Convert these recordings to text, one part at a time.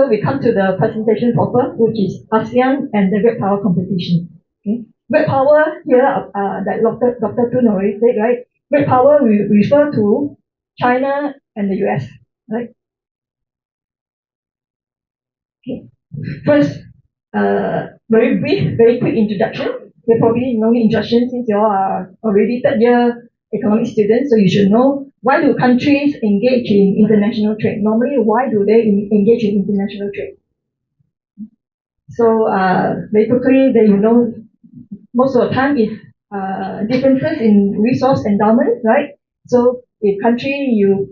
So we come to the presentation proper, which is ASEAN and the great power competition. Okay. Great power here, that Dr. Tun already said, right? Great power we refer to China and the US, right? Okay. First, very brief, very quick introduction. You probably no need introduction since you all are already third year economic students, so you should know why do countries engage in international trade. Normally, why do they engage in international trade? So very quickly, that you know, most of the time is differences in resource endowment, right? So if country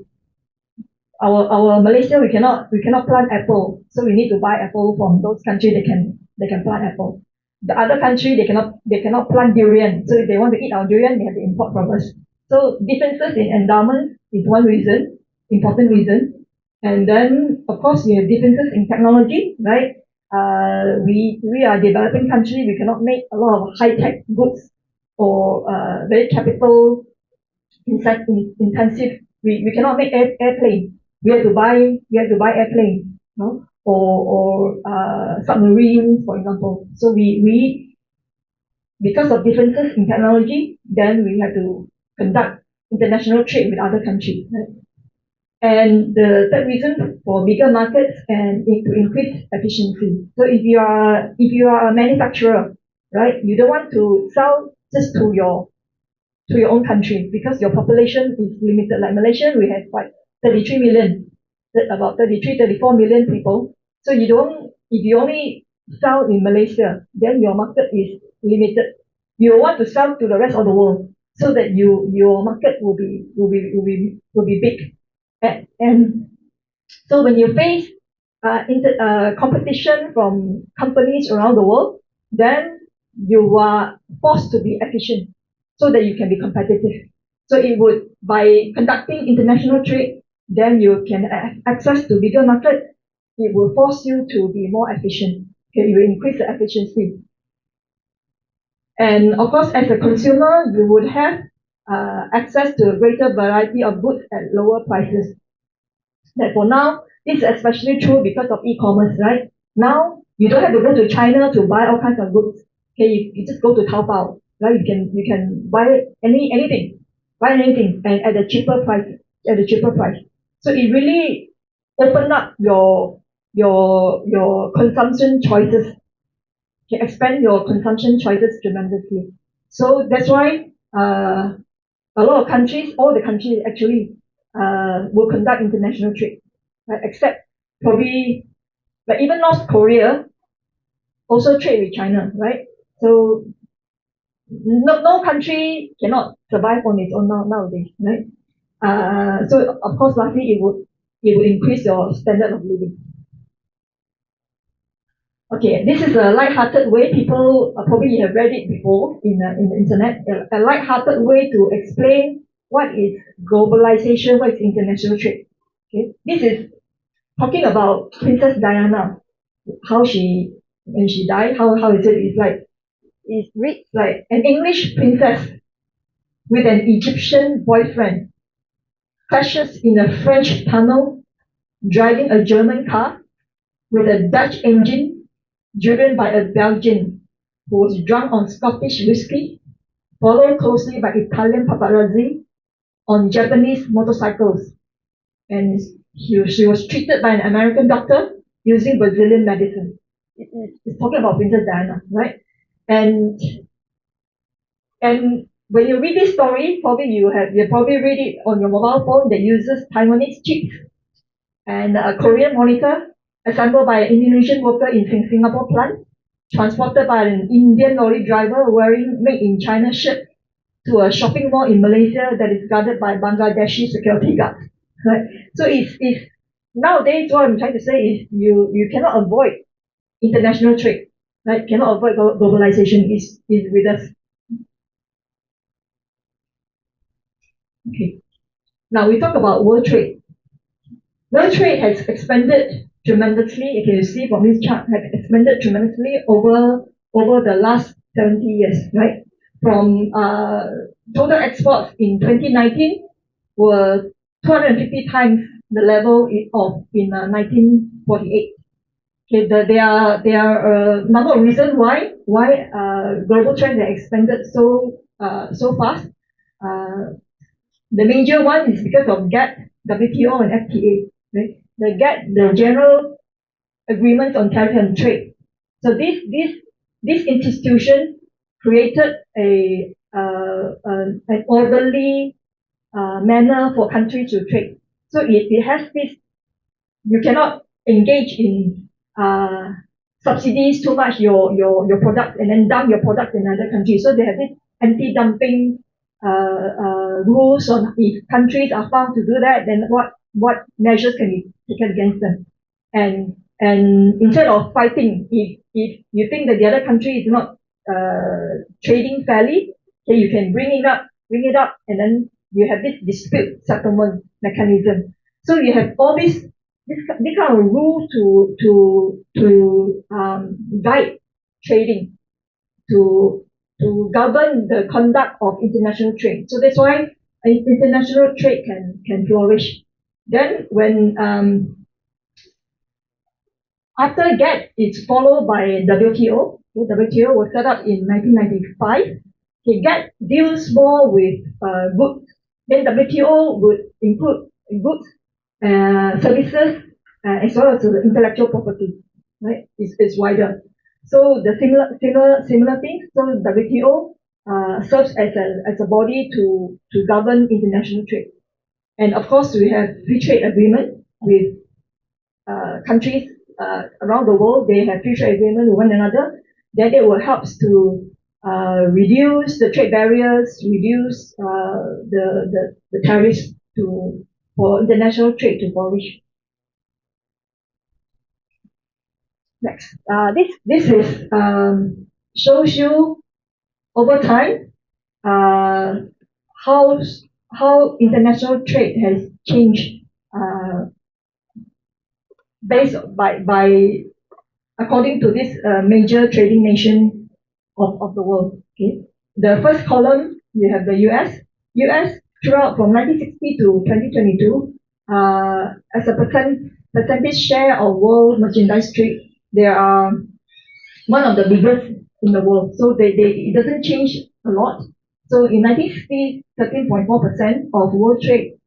our Malaysia we cannot plant apple, so we need to buy apple from those countries they can plant apple. The other country they cannot plant durian, so if they want to eat our durian, they have to import from us. So differences in endowment is one reason, important reason, and then of course we have differences in technology, right? We are a developing country. We cannot make a lot of high tech goods or very capital intensive. We cannot make airplane. We have to buy airplane, no? Or submarines, for example. So we because of differences in technology, then we have to conduct international trade with other countries. Right? And the third reason for bigger markets and to increase efficiency. So if you are a manufacturer, right, you don't want to sell just to your own country because your population is limited. Like Malaysia, we have like 33 million, about 34 million people. So if you only sell in Malaysia, then your market is limited. You want to sell to the rest of the world so that your market will be big. And so when you face competition from companies around the world, then you are forced to be efficient so that you can be competitive. So it would, by conducting international trade, then you can access to bigger market. It will force you to be more efficient. Okay, you will increase the efficiency. And of course, as a consumer, you would have access to a greater variety of goods at lower prices. That for now, this is especially true because of e-commerce, right? Now, you don't have to go to China to buy all kinds of goods. Okay, you just go to Taobao, right? You can buy anything, and at a cheaper price, So it really opened up your consumption choices. You can expand your consumption choices tremendously. So that's why a lot of countries, all the countries actually will conduct international trade, right? Except probably, like even North Korea also trade with China, right? So no country cannot survive on its own nowadays, right? So of course, lastly, it would increase your standard of living. Okay, this is a light-hearted way. People probably have read it before in the internet. A light-hearted way to explain what is globalization, what is international trade. Okay, this is talking about Princess Diana, how when she died, how is it? It reads like an English princess with an Egyptian boyfriend crashes in a French tunnel, driving a German car with a Dutch engine, driven by a Belgian who was drunk on Scottish whiskey, followed closely by Italian paparazzi on Japanese motorcycles. And she was treated by an American doctor using Brazilian medicine. It's talking about Princess Diana, right? And when you read this story, probably you probably read it on your mobile phone that uses Taiwanese chips and a Korean monitor assembled by an Indonesian worker in Singapore plant, transported by an Indian lorry driver wearing made in China shirt to a shopping mall in Malaysia that is guarded by Bangladeshi security guards. Right? So it's nowadays what I'm trying to say is you cannot avoid international trade, right? Cannot avoid globalization is with us. Okay. Now we talk about world trade. World trade has expanded tremendously. You can see from this chart, has expanded tremendously over the last 70 years, right? From total exports in 2019 were 250 times the level of in 1948. Okay, there are a number of reasons why global trade has expanded so fast. Uh, the major one is because of GATT, WTO, and FTA. Right? The GATT, the General Agreements on Tariff and Trade. So this institution created an orderly manner for countries to trade. So it has this, you cannot engage in subsidies too much your product and then dump your product in another country. So they have this anti-dumping rules on if countries are found to do that, then what measures can be taken against them. And instead of fighting, if you think that the other country is not trading fairly, okay, you can bring it up, and then you have this dispute settlement mechanism. So you have all this kind of rule to guide trading, to govern the conduct of international trade. So that's why international trade can flourish. Then when after GATT, it's followed by WTO. Okay, WTO was set up in 1995. Okay, GATT deals more with goods. Then WTO would include goods, services, as well as the intellectual property. Right, it's wider. So the similar things. So WTO serves as a body to govern international trade. And of course, we have free trade agreement with countries around the world. They have free trade agreement with one another. Then it will help to reduce the trade barriers, reduce the tariffs for international trade to flourish. Next, this is shows you over time how international trade has changed based by according to this major trading nation of the world. Okay, the first column we have the U.S. U.S. throughout from 1960 to 2022 as a percentage share of world merchandise trade, they are one of the biggest in the world. So it doesn't change a lot. So in 1960, 13.4% of world trade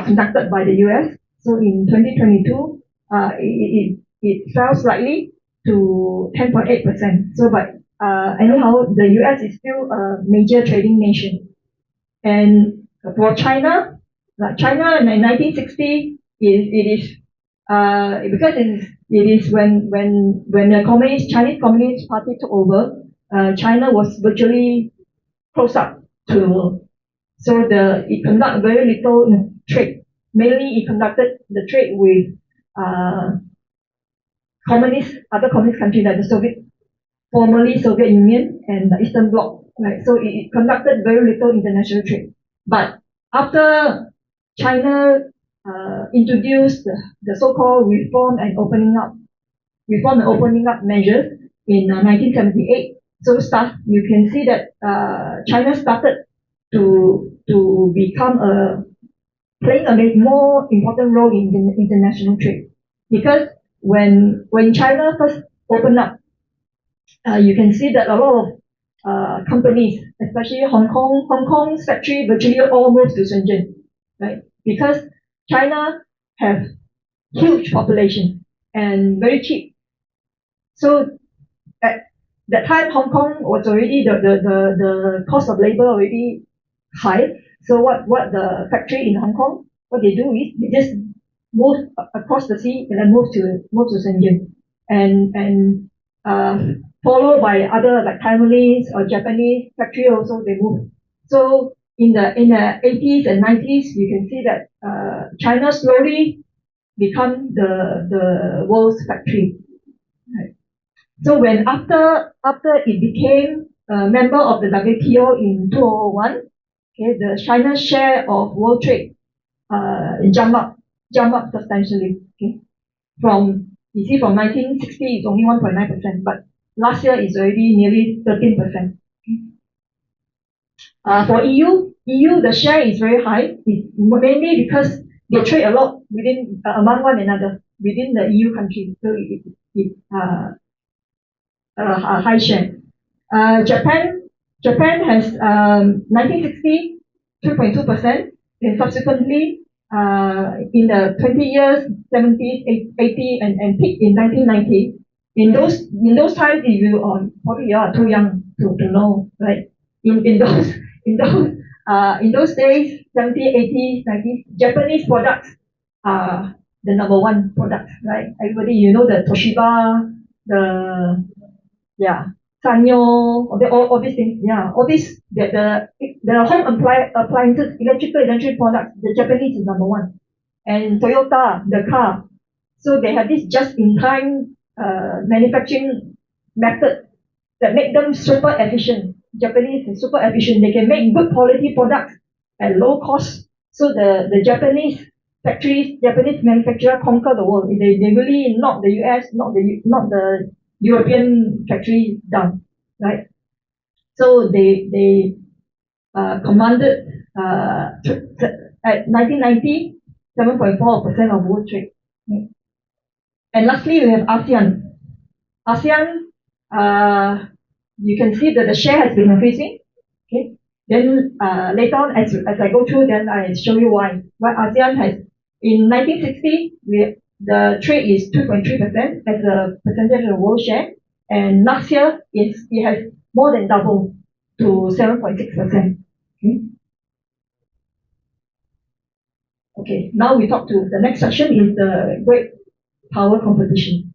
conducted by the US. So in 2022, it fell slightly to 10.8%. So, but anyhow, the US is still a major trading nation. And for China, like China in 1960, it is because it is when the Chinese Communist Party took over, China was virtually closed up to the world. So it conducted very little trade. Mainly, it conducted the trade with other communist countries like the formerly Soviet Union and the Eastern Bloc. Right. So it conducted very little international trade. But after China introduced the so-called reform and opening up measures in 1978. So you can see that China started to become playing a more important role in international trade, because when China first opened up, you can see that a lot of companies, especially Hong Kong's factory virtually all moved to Shenzhen, right? Because China have huge population and very cheap. So at that time, Hong Kong was already the cost of labor already high. So what the factory in Hong Kong, what they do is they just move across the sea and then move to Shenzhen, and followed by other like Taiwanese or Japanese factory also they move. So in the 80s and 90s, you can see that China slowly become the world's factory. Right. So when after it became a member of the WTO in 2001, okay, the China's share of world trade jump up substantially. Okay, from 1960 it's only 1.9%, but last year it's already nearly 13%. Okay. For EU the share is very high, mainly because they trade a lot among one another. within the EU country. So it a high share. Japan has 1960 2.2%, then subsequently in the 20 years 70s 80 and peak in 1990. In those times, if you probably you are too young to know, right? In those in those in those days 70s 80s 90s, Japanese products are the number one product, right? Everybody, the Toshiba, the yeah, Sanyo, all these things, yeah, all these the home appliances, electric products, the Japanese is number one, and Toyota, the car. So they have this just-in-time manufacturing method that make them super efficient. Japanese is super efficient. They can make good quality products at low cost. So the Japanese factories, Japanese manufacturer conquer the world. They really knock the US, not the European factory down, right? So they commanded at 1990 7.4% of world trade. And lastly, we have ASEAN. ASEAN, you can see that the share has been increasing. Okay. Then later on, as I go through, then I show you why. Why ASEAN has in 1960, the trade is 2.3% as a percentage of the world share, and last year it has more than doubled to 7.6%. Okay. Okay. Now we talk to the next section is the great power competition.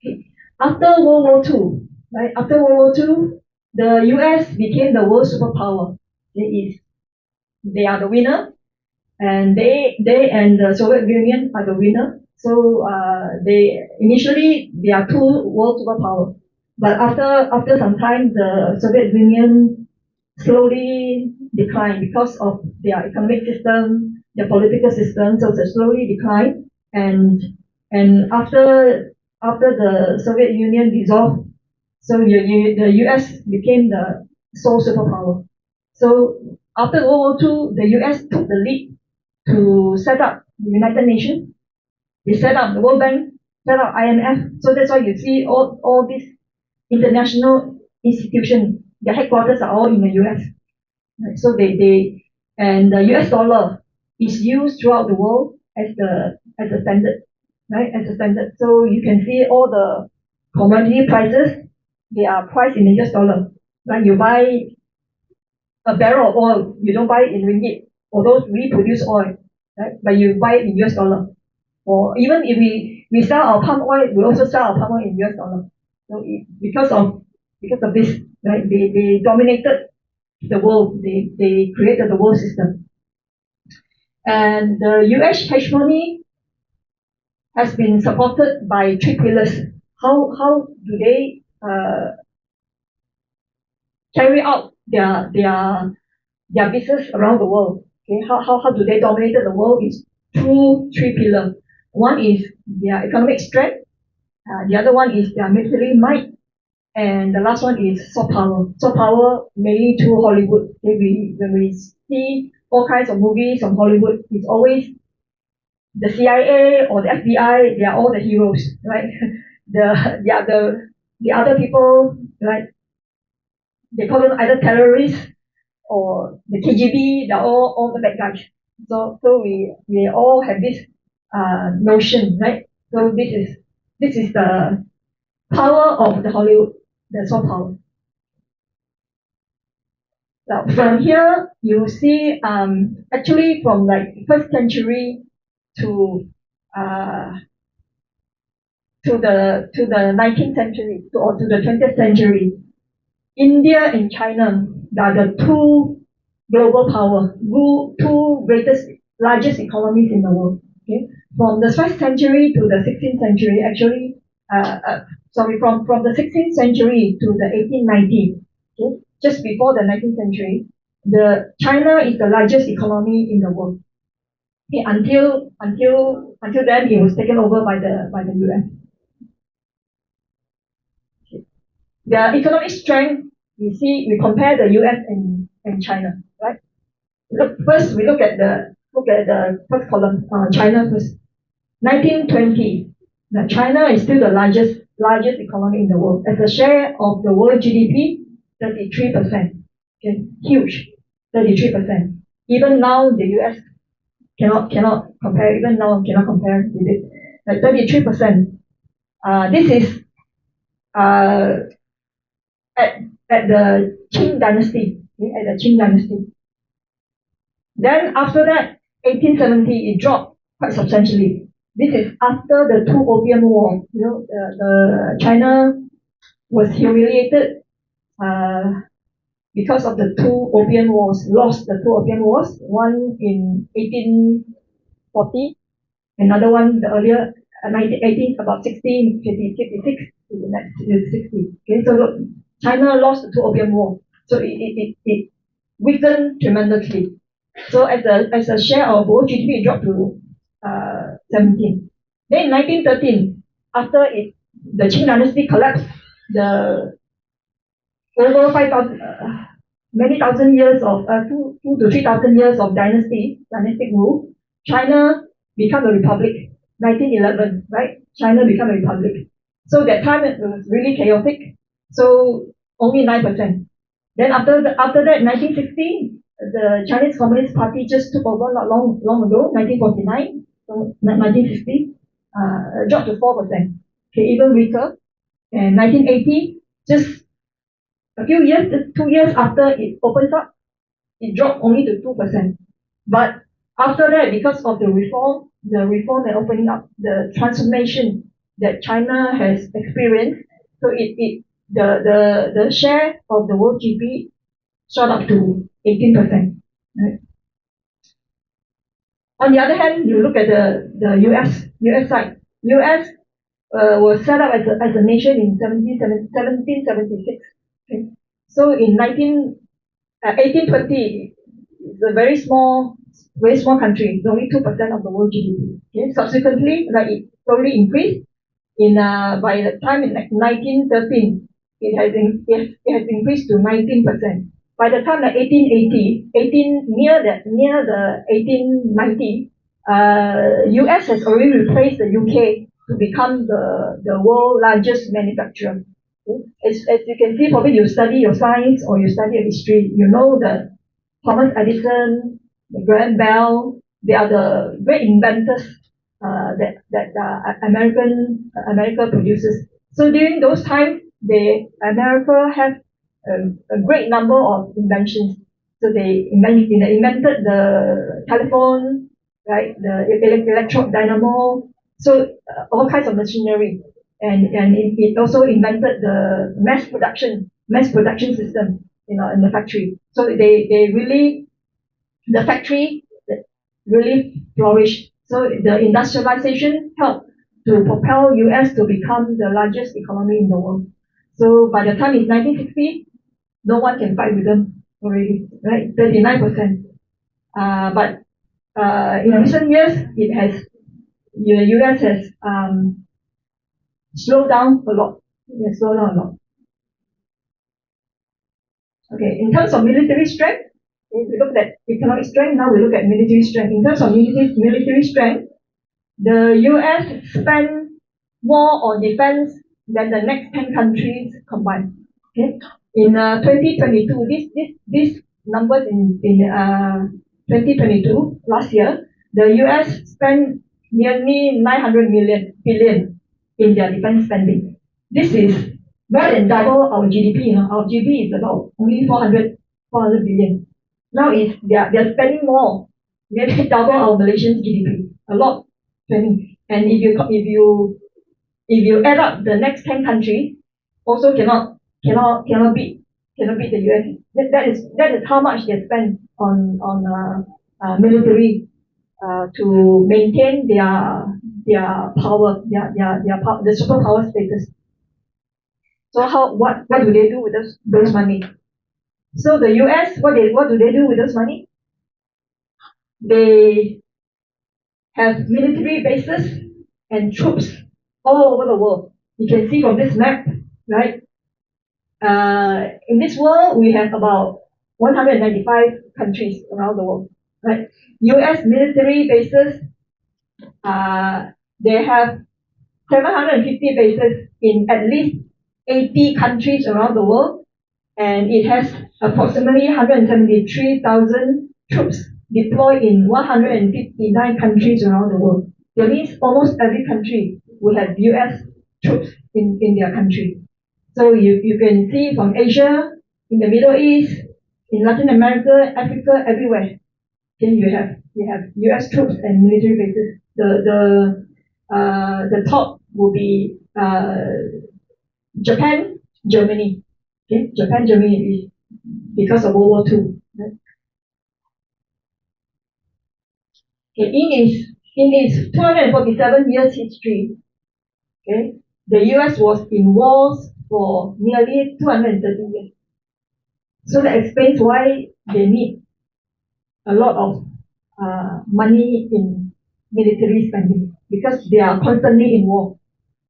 Okay. After World War II, right? After World War II, the US became the world superpower. They are the winner, and they and the Soviet Union are the winner. So they are two world superpower. But after some time, the Soviet Union slowly declined because of their economic system, their political system. So they slowly declined, and after the Soviet Union dissolved, so the US became the sole superpower. So after World War II, the US took the lead to set up the United Nations. They set up the World Bank, set up IMF. So that's why you see all these international institutions, their headquarters are all in the US. Right? So and the US dollar is used throughout the world as a standard, right? As a standard. So you can see all the commodity prices, they are priced in the US dollar. Right? You buy a barrel of oil, you don't buy it in ringgit, although we produce oil, right? But you buy it in US dollar. Or even if we sell our palm oil, we also sell our palm oil in US dollar. So because of this, right? They dominated the world. They created the world system. And the US hegemony has been supported by three pillars. How do they carry out their business around the world? Okay, how do they dominate the world? Is through three pillars. One is their economic strength. The other one is their military might, and the last one is soft power. Soft power mainly through Hollywood. Okay, when we see all kinds of movies from Hollywood, it's always the CIA or the FBI. They are all the heroes, right? The other people, right? They call them either terrorists or the KGB. They're all the bad guys. So we all have this notion, right? So this is the power of the Hollywood, the soft power. Now from here you see actually from like first century to the 19th century or to the 20th century, India and China are the two global power, two largest economies in the world. Okay, from the first century to the 16th century, actually, from the 16th century to the 1890s, okay, just before the 19th century, the China is the largest economy in the world. Okay, until then, it was taken over by the US. Okay. The economic strength, we compare the US and China, right? First, we look at look at the first column, China first. 1920, now China is still the largest economy in the world. As a share of the world GDP, 33%. Okay, huge, 33%. Even now, the US cannot compare. Even now, cannot compare with it. Like 33%. This is uh, at the Qing dynasty. Okay, at the Qing dynasty. Then after that, 1870, it dropped quite substantially. This is after the two Opium War. You know, the China was humiliated because of the two Opium Wars. Lost the two Opium Wars. One in 1840, another one the earlier 1918, about 1656 to the next 60. Okay, so look, China lost the two Opium War, so it weakened tremendously. So as a share of world GDP, it dropped to 17. Then in 1913, after the Qing dynasty collapsed, the over 5,000, many thousand years of 2 to 3,000 years of dynastic rule, China became a republic. 1911, right? China became a republic. So that time it was really chaotic. So only 9%. Then after that, 1960, the Chinese Communist Party just took over not long ago, 1949, so 1960, dropped to 4%. Okay, even weaker. And 1980, just a few years, 2 years after it opens up, it dropped only to 2%. But after that, because of the reform and opening up, the transformation that China has experienced, so the share of the world GDP shot up to 18%. Right? On the other hand, you look at the US side. US was set up as a nation in 1776. Okay? So in 1820, it's a very small country. It's only 2% of the world GDP. Okay? Subsequently, like it slowly increased. By the time in 1913, it has increased to 19%. By the time like 1880, near the 1890, US has already replaced the UK to become the world largest manufacturer. Okay? As you can see, probably you study your science or you study your history, you know that Thomas Edison, the Graham Bell, they are the great inventors that America produces. So during those times, America have a great number of inventions. So they invented the telephone, right? The electro dynamo. So all kinds of machinery, and it also invented the mass production system, in the factory. So they really the factory really flourished. So the industrialization helped to propel US to become the largest economy in the world. So by the time it's 1960, no one can fight with them already, right? 39%. But in recent years, the US has slowed down a lot. It has slowed down a lot. Okay, in terms of military strength, if we look at economic strength, now we look at military strength. In terms of military strength, the US spent more on defense than the next 10 countries combined. Okay, in 2022, this numbers in 2022 last year, the US spent nearly 900 billion in their defense spending. This is more than double our GDP. Our GDP is about only 400 billion. Now they're spending more, maybe double our Malaysian GDP. A lot spending. And if you add up the next 10 countries, also cannot beat the US. That is how much they spend on military to maintain their power, the superpower status. So what do they do with those money? So the US, what do they do with those money? They have military bases and troops all over the world. You can see from this map, right? In this world, we have about 195 countries around the world. right? U.S. military bases, they have 750 bases in at least 80 countries around the world, and it has approximately 173,000 troops deployed in 159 countries around the world. That means almost every country will have US troops in their country. So you can see from Asia, in the Middle East, in Latin America, Africa, everywhere. Okay, you have US troops and military bases. The top will be Japan, Germany. Okay, Japan, Germany is because of World War II. Right? Okay, in its 247 years history, okay, the US was in wars for nearly 230 years. So that explains why they need a lot of money in military spending because they are constantly in war.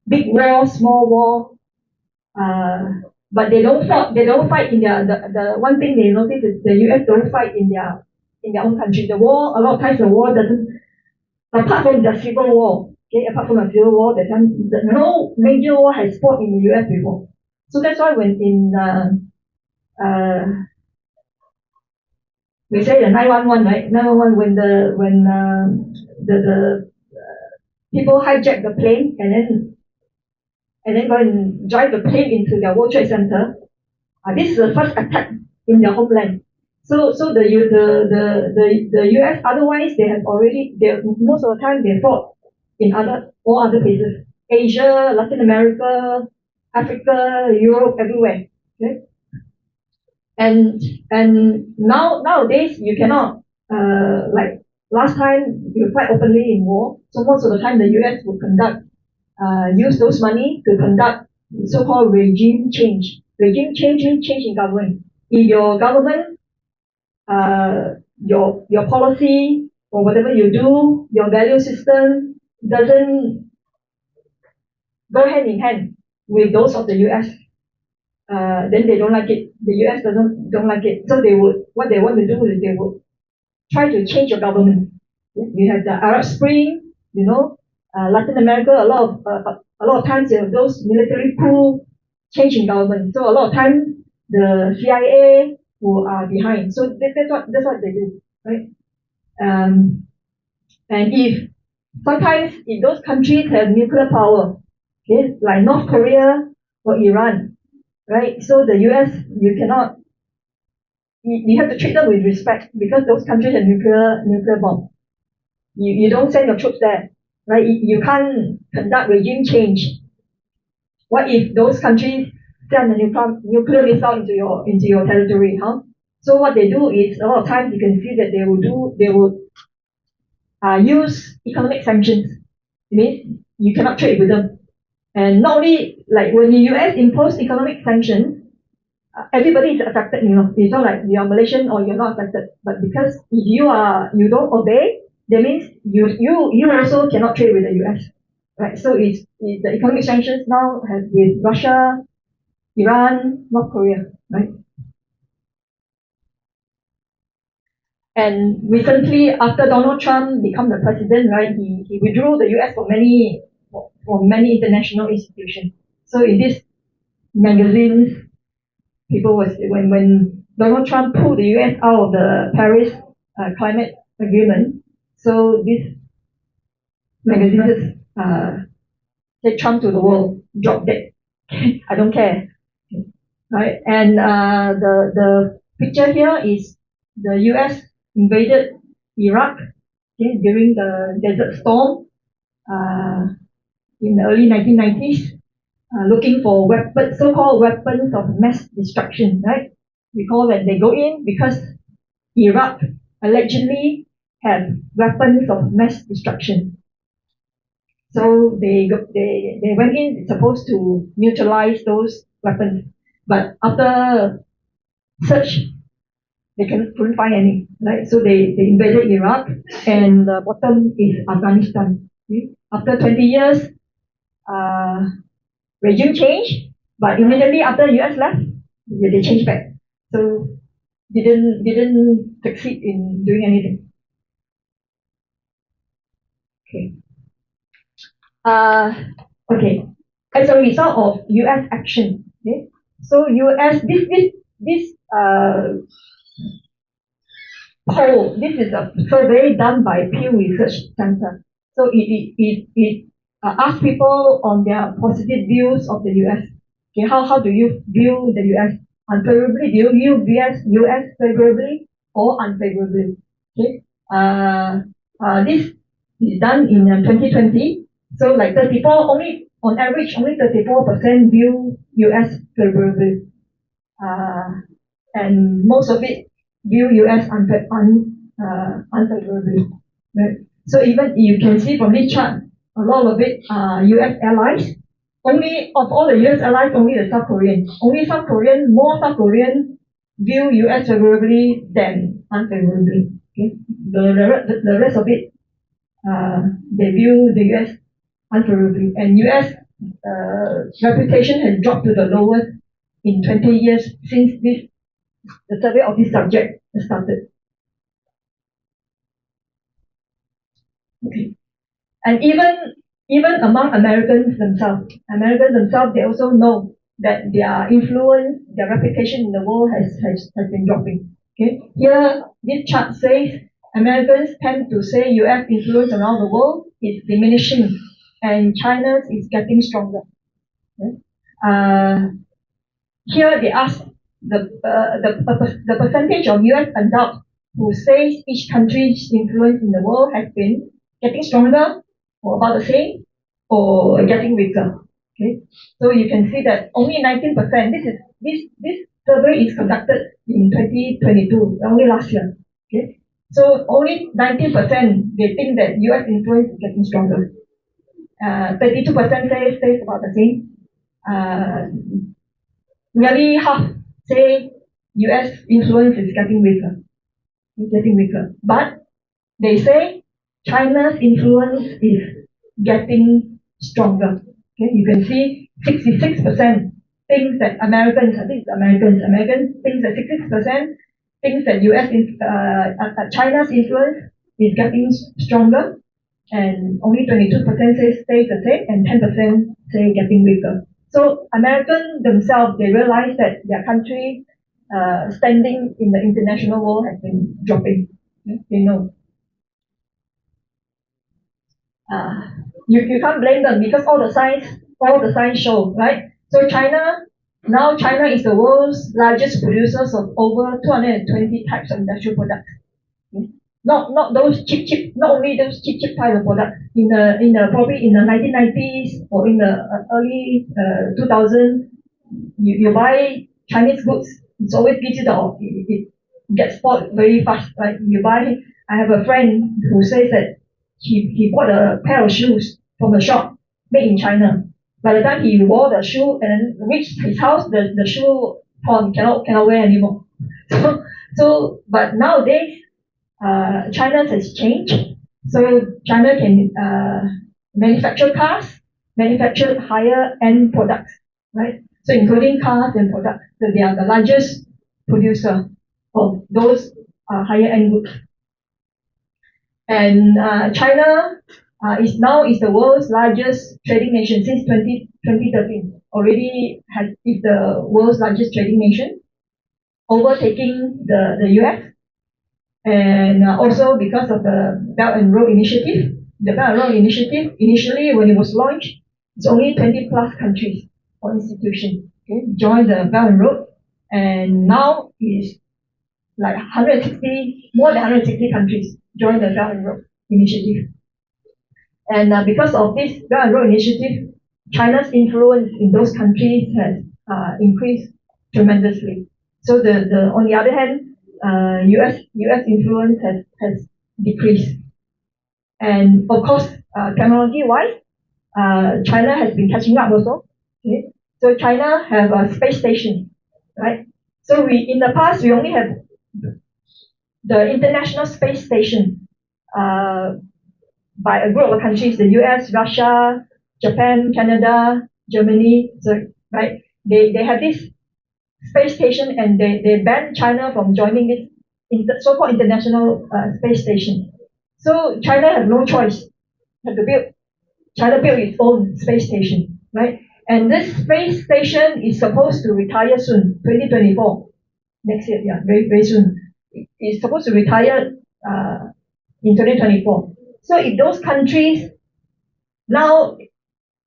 Big war, small war, but they don't fight. They don't fight in their the one thing they notice is the US don't fight in their own country. The war, a lot of times the war doesn't, apart from the civil war. Okay, apart from the civil war, that time no major war has fought in the US before. So that's why when in we say the 911, right? 911 when the people hijack the plane and then go and drive the plane into their World Trade Center. This is the first attack in their homeland. So the US, otherwise they have already, most of the time they fought in all other places, Asia, Latin America, Africa, Europe, everywhere. Okay, and nowadays you cannot like last time you fight openly in war. So most of the time the US will use those money to conduct so-called regime change. Regime change means change in government. If your government, your policy or whatever you do, your value system doesn't go hand in hand with those of the US, then they don't like it. The US don't like it. So what they want to do is they will try to change your government. You have the Arab Spring, Latin America. A lot of times you have those military coup change in government. So a lot of times the CIA who are behind. So that's what they do, right? And if those countries have nuclear power, okay, like North Korea or Iran, right? So the US, you have to treat them with respect because those countries have nuclear bomb. You don't send your troops there, right? You can't conduct regime change. What if those countries send a nuclear missile into your territory, huh? So what they do is a lot of times you can see that they will use economic sanctions. It means you cannot trade with them. And not only like when the US impose economic sanctions, everybody is affected. It's not like you are Malaysian or you're not affected. But because if you don't obey, that means you also cannot trade with the US, right? So it's the economic sanctions now have with Russia, Iran, North Korea, right? And recently, after Donald Trump become the president, right, he withdrew the US for many international institutions. So in these magazines, people was when Donald Trump pulled the US out of the Paris climate agreement. So this magazines said Trump to the world, drop dead. I don't care, right? And the picture here is the US invaded Iraq, okay, during the Desert Storm in the early 1990s, looking for so-called weapons of mass destruction, right? We call that they go in because Iraq allegedly had weapons of mass destruction. So they went in supposed to neutralize those weapons, but after search they couldn't find any, right? So they invaded Iraq, and the bottom is Afghanistan. Okay? After 20 years, regime change, but immediately after US left, they changed back. So didn't succeed in doing anything. Okay. Uh, okay. As a result of U.S. action, okay. So U.S. This poll. This is a survey done by Pew Research Center. So it asks people on their positive views of the U.S. Okay, how do you view the U.S. unfavorably? Do you view U.S. favorably or unfavorably? Okay. This is done in 2020. So like 34, only on average, only 34% view U.S. favorably. Uh, and most of it view US unfavorably. Right? So even you can see from this chart, a lot of it are US allies. Only of all the US allies, only the South Korean. Only more South Korean view US favorably than unfavorably. Okay? The rest of it, they view the US unfavorably. And US reputation has dropped to the lowest in 20 years since the survey of this subject started. Okay. And even among Americans themselves, they also know that their influence, their reputation in the world has been dropping. Okay. Here, this chart says Americans tend to say U.S. influence around the world is diminishing and China's is getting stronger. Okay. Here they ask the percentage of U.S. adults who says each country's influence in the world has been getting stronger or about the same or getting weaker. Okay, so you can see that only 19%. This survey is conducted in 2022, only last year. Okay, so only 19% they think that U.S. influence is getting stronger. 32% say stays about the same. Uh, Nearly half say US influence is getting weaker. But they say China's influence is getting stronger. Okay, you can see 66% thinks that Americans think that 66% thinks that China's influence is getting stronger, and only 22% say stays the same, and 10% say getting weaker. So Americans themselves, they realize that their country standing in the international world has been dropping. They know. Uh, you can't blame them because all the signs show, right? So China is the world's largest producers of over 220 types of industrial products. Not those not only those cheap type of products. In the probably in the 1990s or in the early 2000, you buy Chinese goods, it's always gives you it gets spoiled very fast. Right? I have a friend who says that he bought a pair of shoes from a shop made in China. By the time he wore the shoe and reached his house, the shoe torn, cannot wear anymore. But nowadays China has changed. So China can manufacture cars, manufacture higher end products, right? So including cars and products. So they are the largest producer of those higher end goods. And China is the world's largest trading nation since 2013. Already is the world's largest trading nation, overtaking the US. And also because of the Belt and Road Initiative. The Belt and Road Initiative, initially when it was launched, it's only 20 plus countries or institutions joined the Belt and Road, and now it's like more than 160 countries joined the Belt and Road Initiative. And because of this Belt and Road Initiative, China's influence in those countries has increased tremendously. So on the other hand, US influence has decreased. And of course, technology-wise, China has been catching up also. Okay? So China have a space station, right? So in the past, we only have the International Space Station by a group of countries, the US, Russia, Japan, Canada, Germany, so, right? They have this space station and they banned China from joining this so-called international space station. So China has no choice. had to build. China built its own space station, right? And this space station is supposed to retire soon, 2024, next year, yeah, very, very soon. It's supposed to retire in 2024. So if those countries, now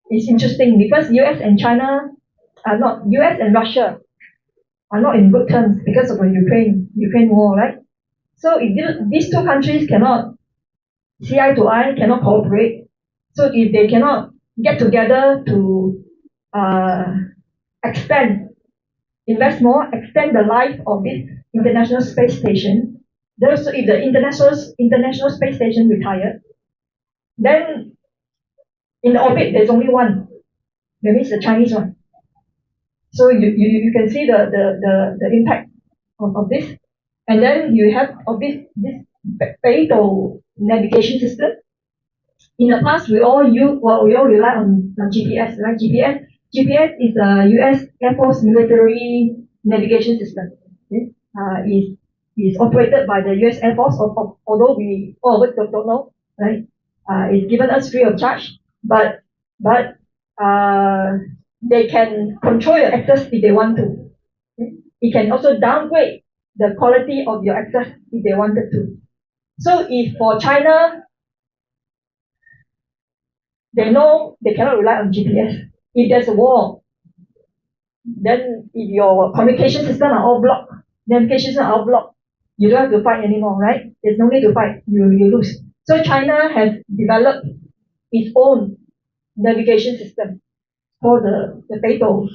it's interesting because US and China are not, US and Russia are not in good terms because of the Ukraine war, right? So if these two countries cannot see eye to eye, cannot cooperate, so if they cannot get together to uh, extend, invest more, extend the life of this international space station, so if the international space station retired, then in the orbit there's only one. That means the Chinese one. So you can see the impact of this. And then you have of this fatal navigation system. In the past, we all rely on GPS, right? GPS is a U.S. Air Force military navigation system. Okay? Is operated by the U.S. Air Force, although we all of us don't know, right? It's given us free of charge, but they can control your access if they want to. Okay? It can also downgrade the quality of your access if they wanted to. So if for China, they know they cannot rely on GPS. If there's a war, then if your communication system are all blocked, navigation system are all blocked, you don't have to fight anymore, right? There's no need to fight. You lose. So China has developed its own navigation system called the fatal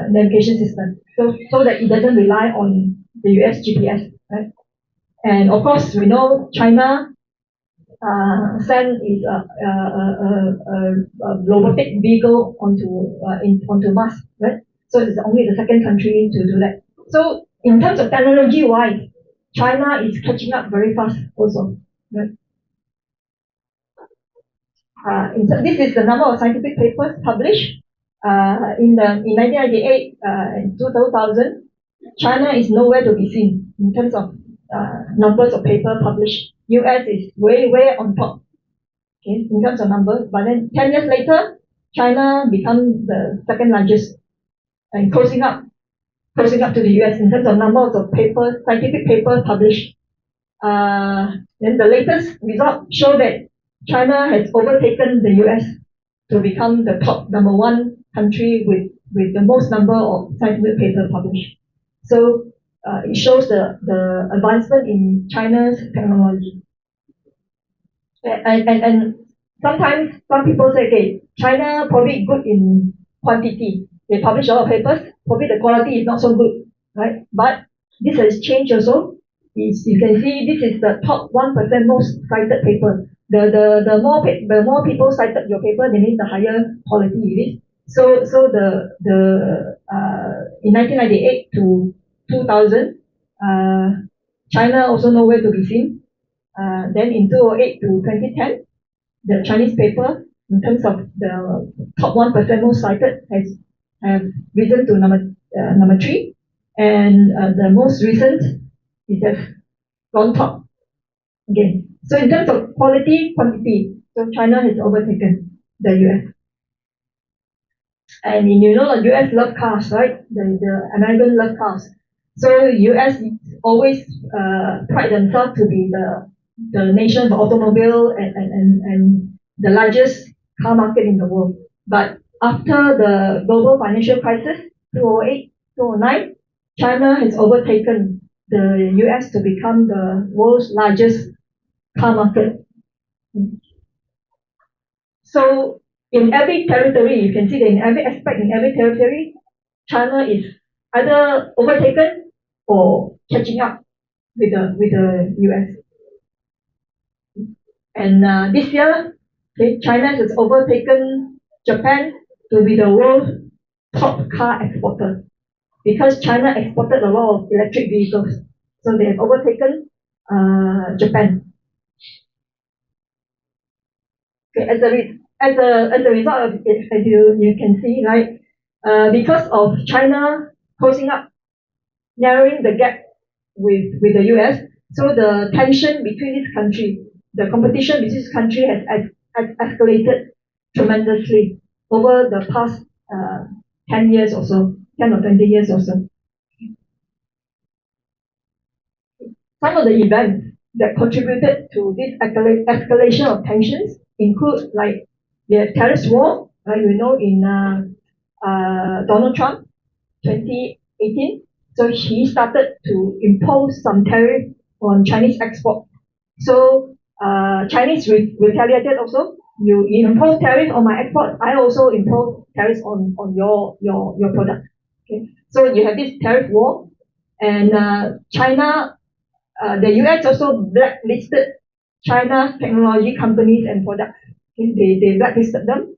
navigation system, so that it doesn't rely on the US GPS, right? And of course, we know China send is a robotic vehicle onto Mars, right? So it's only the second country to do that. So in terms of technology wise, China is catching up very fast also, right? This is the number of scientific papers published in 1998 and 2000. China is nowhere to be seen in terms of numbers of paper published. US is way on top, okay, in terms of numbers. But then 10 years later, China becomes the second largest and closing up to the US in terms of numbers of papers, scientific papers published. Then the latest result show that China has overtaken the US to become the top number one country with the most number of scientific papers published. So it shows the advancement in China's technology. And sometimes some people say, okay, China probably good in quantity. They publish a lot of papers. Probably the quality is not so good, right? But this has changed also. You can see this is the top 1% most cited paper. The more people cited your paper, that means the higher quality it is. So in 1998 to 2000, China also nowhere to be seen. Then in 2008 to 2010, the Chinese paper, in terms of the top 1% most cited, have risen to number 3. And the most recent is just gone top again. So in terms of quality, quantity, so China has overtaken the US. And you know the US love cars, right? The American love cars. So US always pride themselves to be the nation for automobile and the largest car market in the world. But after the global financial crisis, 2008, 2009, China has overtaken the US to become the world's largest car market. So in every territory, you can see that in every aspect, in every territory, China is either overtaken or catching up with the US. And this year, okay, China has overtaken Japan to be the world's top car exporter because China exported a lot of electric vehicles. So they have overtaken Japan. Okay, as a result of it, as you can see, right, because of China closing up, narrowing the gap with the US, so the tension between this country, the competition between this country has escalated tremendously over the past 10 years or so, 10 or 20 years or so. Some of the events that contributed to this escalation of tensions include like the tariff war, right? We know in Donald Trump, 2018. So he started to impose some tariff on Chinese export. So Chinese retaliated also. You impose tariff on my export, I also impose tariffs on your product. Okay. So you have this tariff war, and China, the US also blacklisted China's technology companies and products. Okay. They blacklisted them,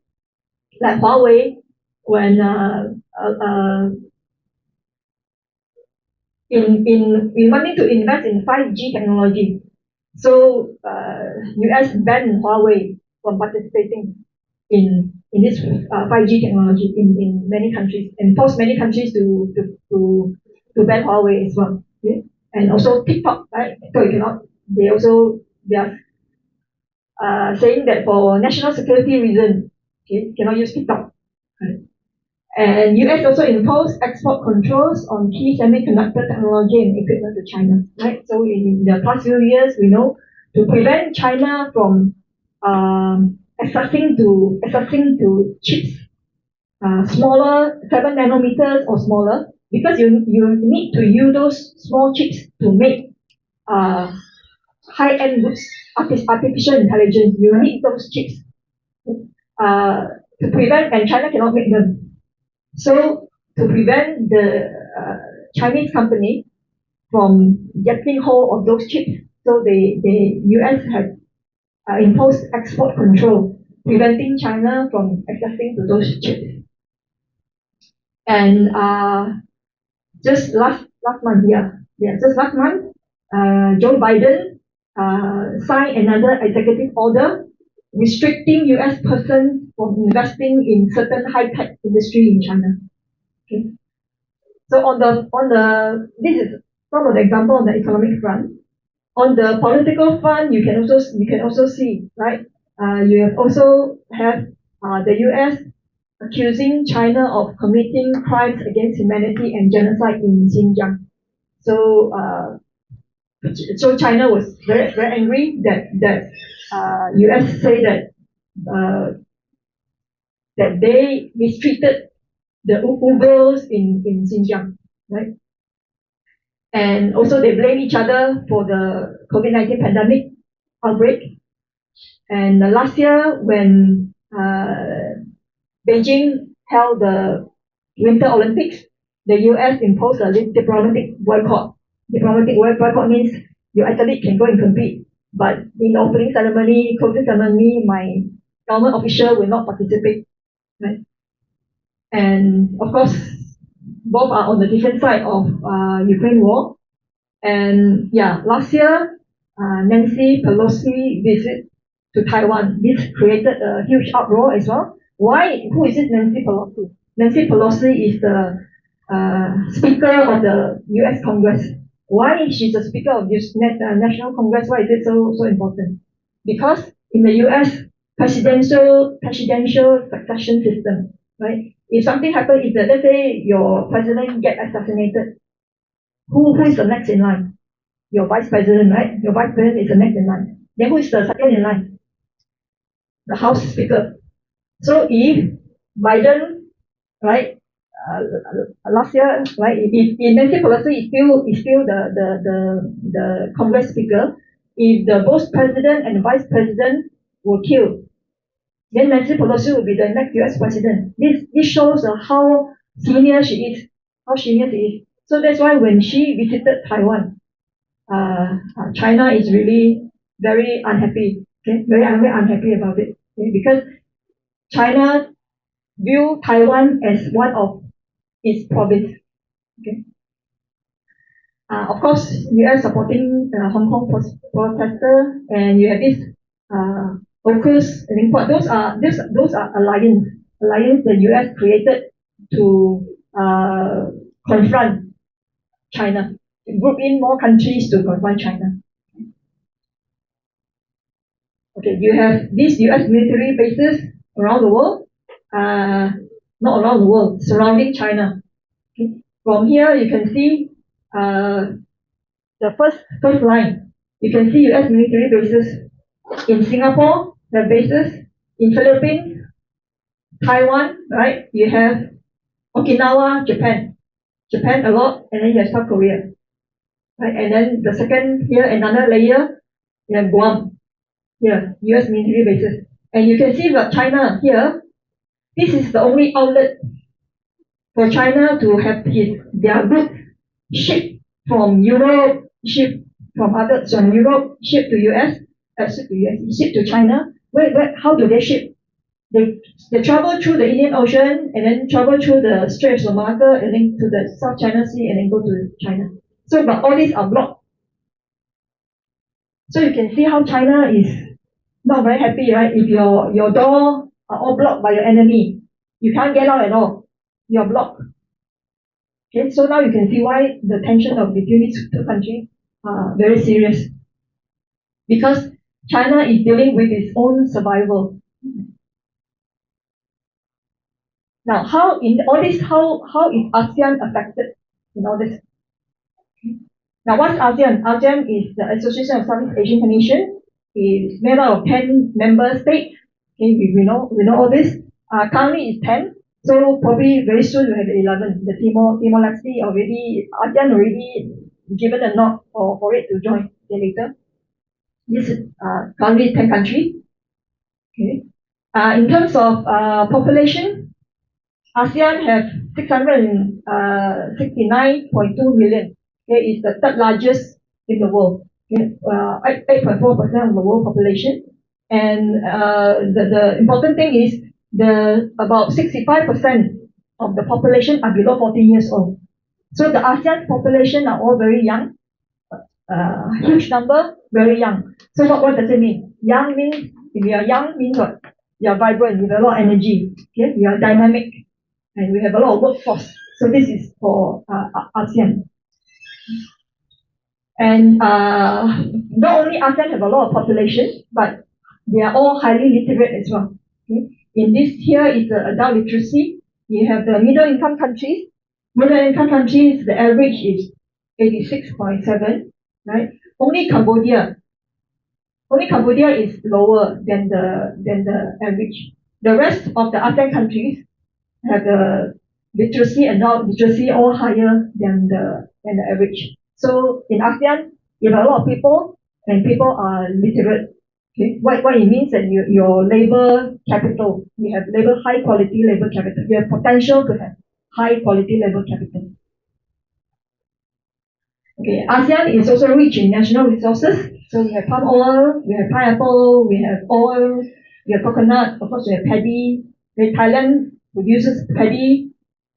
like Huawei, when in wanting to invest in 5G technology. So US banned Huawei from participating in this 5G technology in many countries, and forced many countries to ban Huawei as well. Okay? And also TikTok, right? So you cannot. They are saying that for national security reasons, okay, cannot use TikTok. Right? And US also imposed export controls on key semiconductor technology and equipment to China. Right. So in the past few years, we know to prevent China from accessing to chips smaller, 7 nanometers or smaller, because you need to use those small chips to make high-end goods, artificial intelligence. You need those chips to prevent, and China cannot make them. So to prevent the Chinese company from getting hold of those chips, so the US had imposed export control, preventing China from accessing to those chips. And just last month, just last month, Joe Biden signed another executive order restricting US persons from investing in certain high-tech industry in China. Okay. So this is some of the example on the economic front. On the political front, you can also see, right? You have also have the US accusing China of committing crimes against humanity and genocide in Xinjiang. So so China was very angry that US say that they mistreated the Uyghurs in Xinjiang, right? And also they blame each other for the COVID-19 pandemic outbreak. And last year when Beijing held the Winter Olympics, the US imposed a diplomatic boycott. Diplomatic boycott means your athlete can go and compete, but in the opening ceremony, closing ceremony, my government official will not participate. Right? And of course, both are on the different side of Ukraine war. And yeah, last year, Nancy Pelosi visit to Taiwan. This created a huge uproar as well. Why? Who is it, Nancy Pelosi? Nancy Pelosi is the Speaker of the U.S. Congress. Why she's the Speaker of this National Congress? Why is it so important? Because in the U.S. presidential succession system, right? If something happens, if let's say your president get assassinated, who is the next in line? Your vice president, right? Your vice president is the next in line. Then who is the second in line? The House Speaker. So if Biden, right, last year, right, if Nancy Pelosi is still the Congress Speaker, if the both president and vice president were killed, then Nancy Pelosi will be the next U.S. president. This shows how senior she is, So that's why when she visited Taiwan, China is really very unhappy. Okay, very unhappy about it. Okay? Because China view Taiwan as one of its province. Okay. Of course, U.S. supporting Hong Kong protester, and you have this AUKUS and import. Those are alliance the U.S. created to confront China, to group in more countries to confront China. Okay, you have these US military bases around the world, uh, not around the world, surrounding China. Okay. From here, you can see the first line. You can see US military bases in Singapore, the bases in Philippines, Taiwan, right? You have Okinawa, Japan a lot, and then you have South Korea, right? And then the second here, another layer, you have Guam, here, US military bases. And you can see that China here, this is the only outlet for China to have their goods shipped from Europe, shipped from Europe, shipped to US, shipped to China. How do they ship? They travel through the Indian Ocean and then travel through the Straits of Malacca and then to the South China Sea and then go to China. So, but all these are blocked. So you can see how China is not very happy, right? If your door are all blocked by your enemy, you can't get out at all. You're blocked. Okay, so now you can see why the tension of between these two countries are very serious. Because China is dealing with its own survival. Now, how in all this, how is ASEAN affected in all this? Now, what's ASEAN? ASEAN is the Association of Southeast Asian Nations. It's made out of 10 member states. Okay, we know all this. Currently it's 10. So probably very soon we have 11. The Timor-Leste already, ASEAN already given a nod for it to join later. This is currently 10 countries. Okay. In terms of population, ASEAN has 669.2 million. Okay, it's the third largest in the world. Okay, 8.4% of the world population. And the important thing is about 65% of the population are below 14 years old. So the ASEAN population are all very young, huge number, very young. So what does it mean? Young means, if you are young, means what? You are vibrant, you have a lot of energy, okay? You are dynamic, and we have a lot of workforce. So this is for ASEAN. And not only ASEAN have a lot of population, but they are all highly literate as well. Okay? In this here is the adult literacy. You have the middle income countries. Middle income countries, the average is 86.7, right? Only Cambodia is lower than the average. The rest of the ASEAN countries have the literacy, adult literacy, all higher than the average. So in ASEAN, you have a lot of people, and people are literate. Okay? What it means that your labor capital, you have high quality labor capital. You have potential to have high quality labor capital. Okay, ASEAN is also rich in national resources. So we have palm oil, we have pineapple, we have oil, we have coconut, of course we have paddy. Okay, Thailand produces paddy,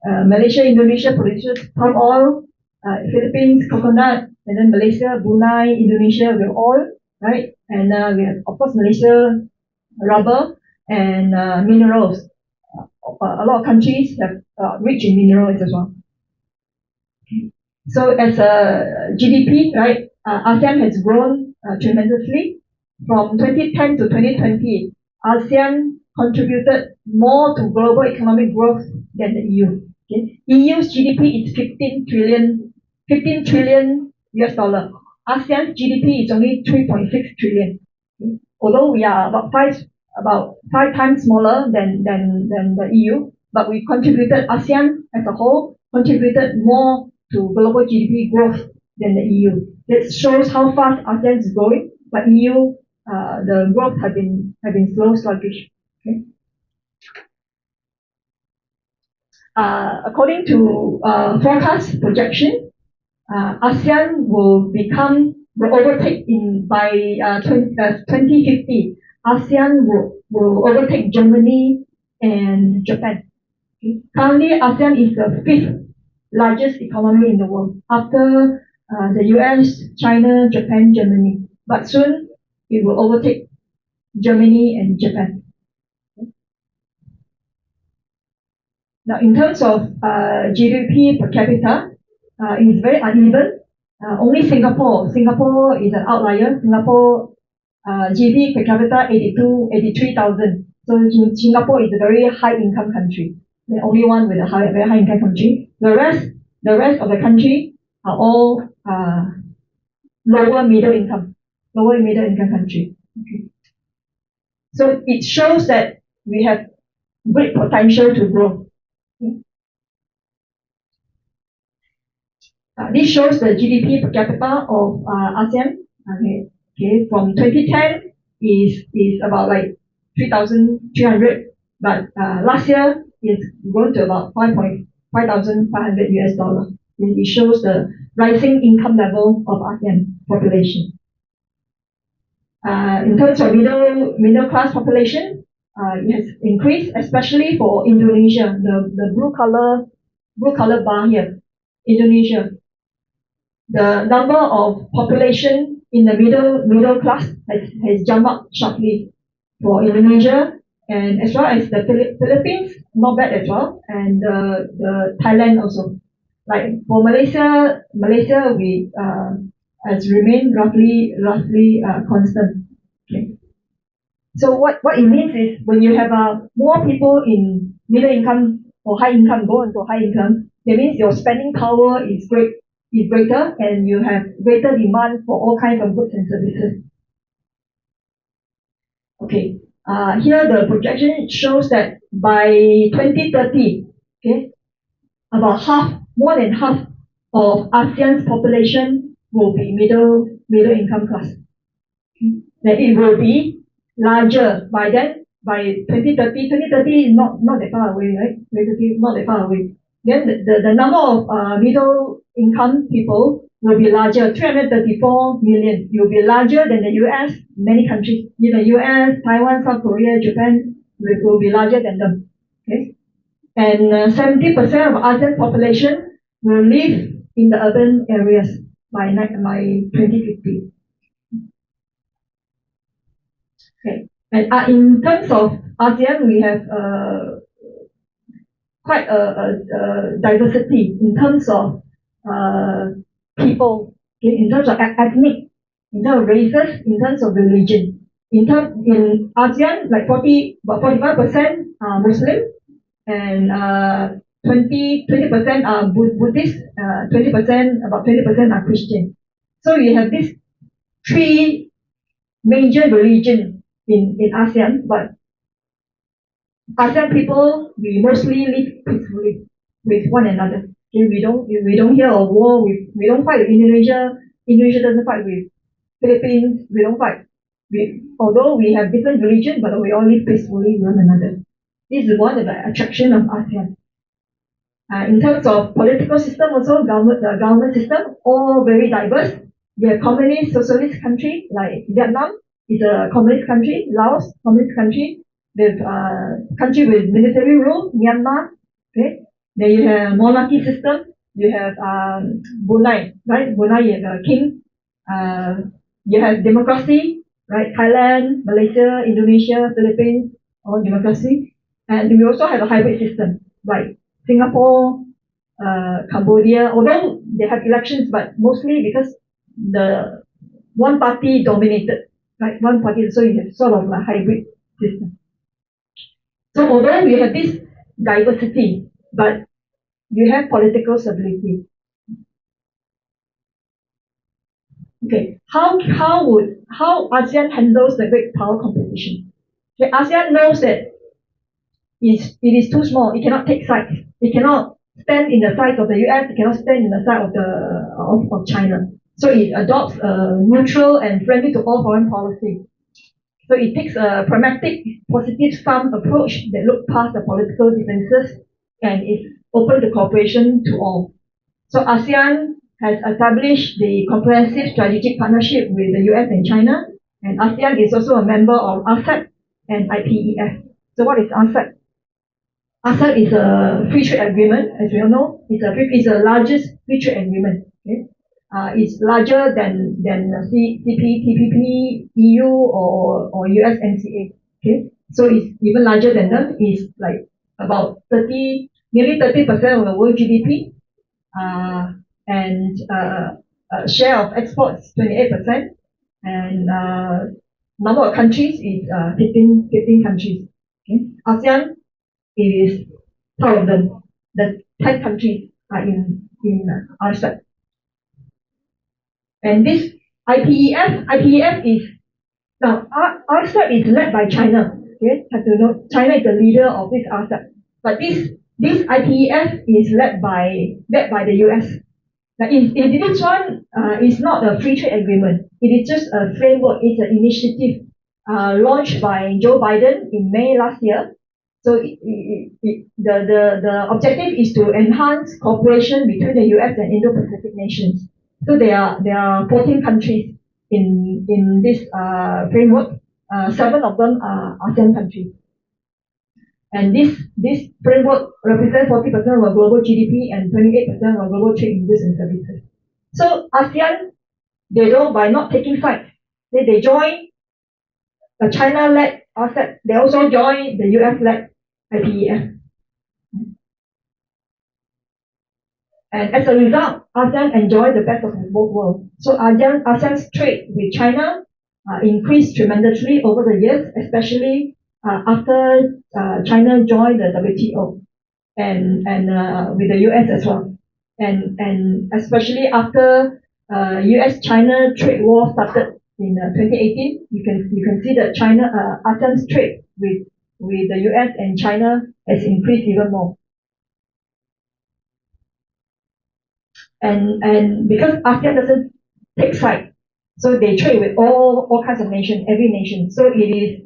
Malaysia, Indonesia produces palm oil, Philippines, coconut, and then Malaysia, Brunei, Indonesia, we have oil, right? And we have, of course, Malaysia, rubber, and minerals. A lot of countries have rich in minerals as well. So as a GDP, right, ASEAN has grown tremendously. From 2010 to 2020, ASEAN contributed more to global economic growth than the EU. Okay? EU's GDP is 15 trillion US dollar. ASEAN's GDP is only 3.6 trillion. Okay? Although we are about five times smaller than the EU, but we contributed, ASEAN as a whole contributed more to global GDP growth than the EU. That shows how fast ASEAN is growing, but EU, the growth have been slow, sluggish. Okay? According to forecast projection, ASEAN will overtake by 2050. ASEAN will overtake Germany and Japan. Okay? Currently, ASEAN is the fifth largest economy in the world after the US, China, Japan, Germany. But soon it will overtake Germany and Japan. Now, in terms of GDP per capita, it is very uneven. Only Singapore is an outlier. Singapore GDP per capita 83,000. So Singapore is a very high income country. The only one with a very high income country. The rest of the country are all lower middle income country. Okay. So it shows that we have great potential to grow. Okay. This shows the GDP per capita of ASEAN. Okay, from 2010 is about like 3,300, but last year it's grown to about 5,500 US dollar. It shows the rising income level of ASEAN population. In terms of middle class population, it has increased, especially for Indonesia. The blue color bar here, Indonesia. The number of population in the middle class has jumped up sharply for Indonesia, and as well as the Philippines, not bad as well, and the Thailand also. Like for Malaysia, we has remained roughly constant. Okay. So what it means is when you have more people in middle income or high income go into high income, that means your spending power is greater, and you have greater demand for all kinds of goods and services. Okay, here the projection shows that by 2030, okay, more than half of ASEAN's population will be middle income class. Okay. That it will be larger by then. By 2030 is not that far away, right? 2030 not that far away. Then the number of middle income people will be larger, 334 million. It will be larger than the US, many countries. In the US, Taiwan, South Korea, Japan will be larger than them. Okay? And 70% of ASEAN population will live in the urban areas by 2050. Okay. And in terms of ASEAN, we have quite a diversity in terms of people, okay, in terms of ethnic, in terms of races, in terms of religion. In ASEAN, like about 45% are Muslim, and 20% are Buddhist, 20% are Christian. So you have these three major religions in ASEAN, but ASEAN people, we mostly live peacefully with one another. Okay, we don't hear of war. We don't fight with Indonesia. Indonesia doesn't fight with Philippines. We don't fight. Although we have different religions, but we all live peacefully with one another. This is one of the attraction of ASEAN. In terms of political system, also the government system, all very diverse. We have communist, socialist country like Vietnam is a communist country. Laos, communist country. With country with military rule, Myanmar. Okay, then you have monarchy system. You have Brunei, right? Brunei, you have a king. You have democracy, right? Thailand, Malaysia, Indonesia, Philippines, all democracy. And we also have a hybrid system, like Singapore, Cambodia. Although they have elections, but mostly because the one party dominated, right? One party, so you have sort of a hybrid system. So although we have this diversity, but you have political stability. Okay, how ASEAN handles the great power competition? Okay, ASEAN knows that it is too small. It cannot take sides. It cannot stand in the side of the US. It cannot stand in the side of China. So it adopts a neutral and friendly to all foreign policy. So it takes a pragmatic, positive sum approach that looks past the political differences and is open to cooperation to all. So ASEAN has established the comprehensive strategic partnership with the US and China, and ASEAN is also a member of ASEP and IPEF. So what is ASEP? ASEP is a free trade agreement, as we all know. It's the largest free trade agreement. Okay? It's larger than CPTPP, EU, or USMCA. Okay, so it's even larger than them. It's like about nearly 30% of the world GDP, and share of exports 28%, and number of countries is 15 countries. Okay? ASEAN is 12 of them. The 10 countries are in RCEP. And this IPEF is now RCEP is led by China. Okay, have to know China is the leader of this RCEP. But this IPEF is led by the US. Now, this one is not a free trade agreement. It is just a framework. It's an initiative launched by Joe Biden in May last year. So the objective is to enhance cooperation between the US and Indo-Pacific nations. So there are 14 countries in this framework. 7 of them are ASEAN countries. And this framework represents 40% of our global GDP and 28% of our global trade in goods and services. So ASEAN, by not taking sides, they join the China-led RCEP. They also join the US-led IPEF. And as a result, ASEAN enjoy the best of both worlds. So ASEAN's trade with China increased tremendously over the years, especially after China joined the WTO and with the US as well. And especially after US-China trade war started in 2018, you can see that ASEAN's trade with the US and China has increased even more. And because ASEAN doesn't take sides, so they trade with all kinds of nations, every nation. So it is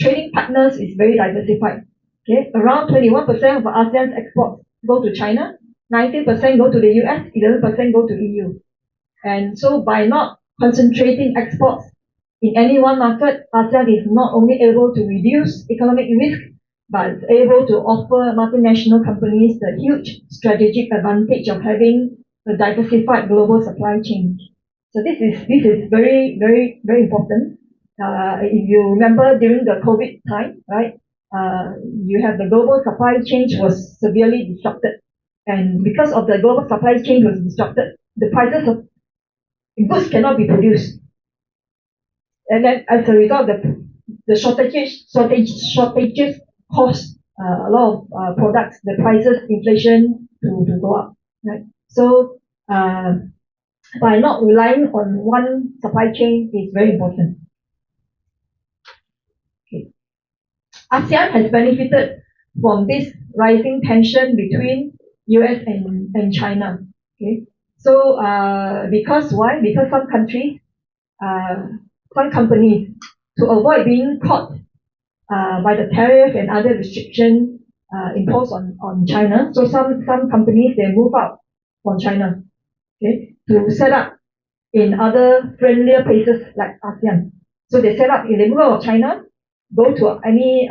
trading partners is very diversified. Okay, around 21% of ASEAN's exports go to China, 19% go to the US, 11% go to EU. And so by not concentrating exports in any one market, ASEAN is not only able to reduce economic risk, but is able to offer multinational companies the huge strategic advantage of having a diversified global supply chain. So this is very, very, very important. If you remember during the COVID time, right, you have the global supply chain was severely disrupted. And because of the global supply chain was disrupted, the prices of goods cannot be produced. And then as a result, the shortages cause a lot of products, the prices, inflation to go up, right? So by not relying on one supply chain is very important. Okay. ASEAN has benefited from this rising tension between US and China. Okay. So because why? Because some countries, some companies, to avoid being caught by the tariff and other restrictions imposed on China. So some companies, they move out from China, okay, to set up in other friendlier places like ASEAN. So they move out of China, go to any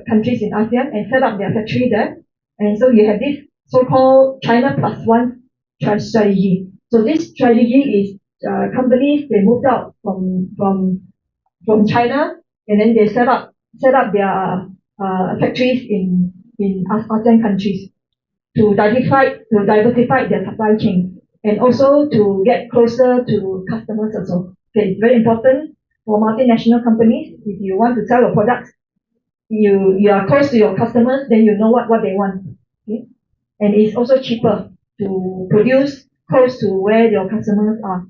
countries in ASEAN and set up their factory there. And so you have this so-called China plus one strategy. So this strategy is companies, they moved out from China and then they set up their factories in ASEAN countries to diversify their supply chain and also to get closer to customers also. Okay, it's very important for multinational companies. If you want to sell your products, you are close to your customers, then you know what they want. Okay? And it's also cheaper to produce close to where your customers are.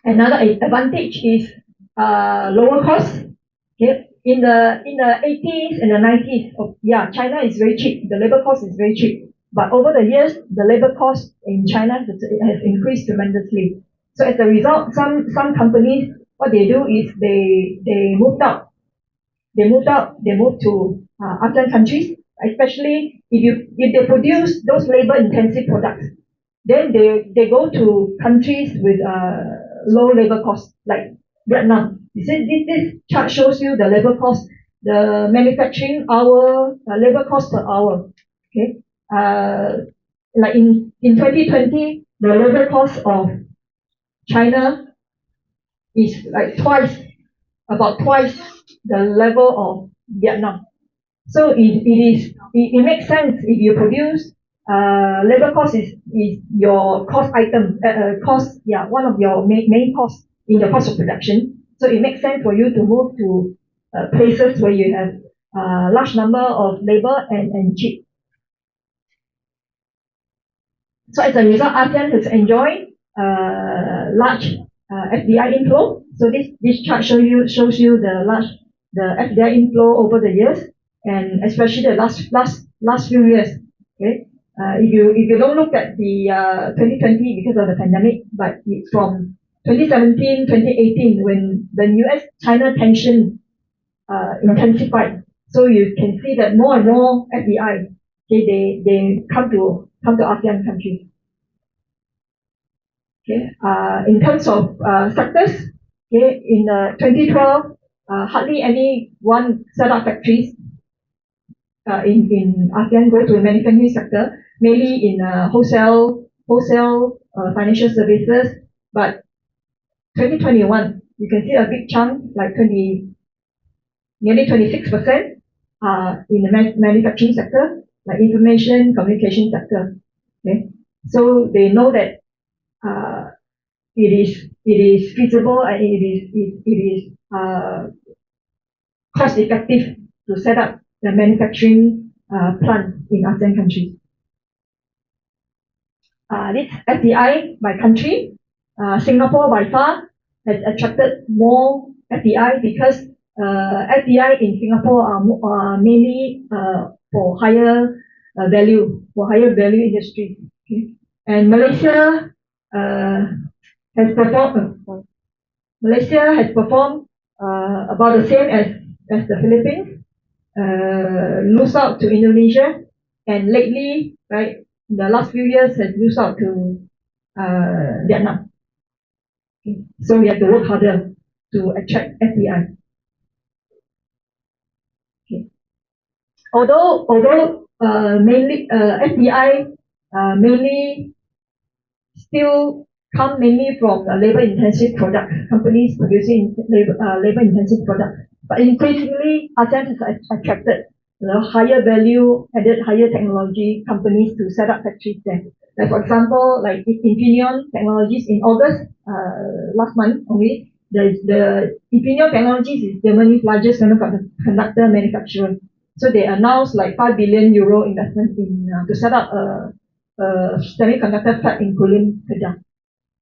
Another advantage is lower cost. Okay? In the 80s and the 90s, China is very cheap. The labor cost is very cheap. But over the years, the labor cost in China has increased tremendously. So as a result, some companies, what they do is they moved out. They moved to ASEAN countries, especially if they produce those labor-intensive products. Then they go to countries with low labor costs, like Vietnam. You see, this chart shows you the labor cost, the manufacturing hour, labor cost per hour. Okay, like in 2020, the labor cost of China is like about twice the level of Vietnam. So it makes sense if you produce labor cost is your cost item, one of your main costs. in the cost of production. So it makes sense for you to move to places where you have large number of labor and cheap. So as a result, ASEAN has enjoyed large FDI inflow. So this chart shows you the FDI inflow over the years, and especially the last few years. Okay, if you don't look at the 2020 because of the pandemic, but it's from 2017, 2018 when the US-China tension intensified. So you can see that more and more FDI, okay, they come to ASEAN countries. Okay, in terms of sectors, okay, in 2012, hardly anyone set up factories in ASEAN go to the manufacturing sector, mainly in wholesale financial services. But 2021, you can see a big chunk, like nearly 26% in the manufacturing sector, like information communication sector. Okay, so they know that it is feasible and it is cost effective to set up the manufacturing plant in ASEAN countries. This FDI by country, Singapore by far has attracted more FDI because FDI in Singapore are mainly for higher value industry. Okay? And Malaysia has performed about the same as the Philippines, lose out to Indonesia, and lately, right, in the last few years has lose out to Vietnam. Okay. So we have to work harder to attract FDI. Okay. Although mainly FDI mainly still come mainly from labor-intensive products, companies producing labor-intensive products. But increasingly, ASEAN has attracted higher value, added higher technology companies to set up factories there. Like for example, like Infineon Technologies in August last month only, the Infineon Technologies is Germany's largest semiconductor manufacturer. So they announced like 5 billion euro investment in to set up a semiconductor fab in Kulim, Kedah.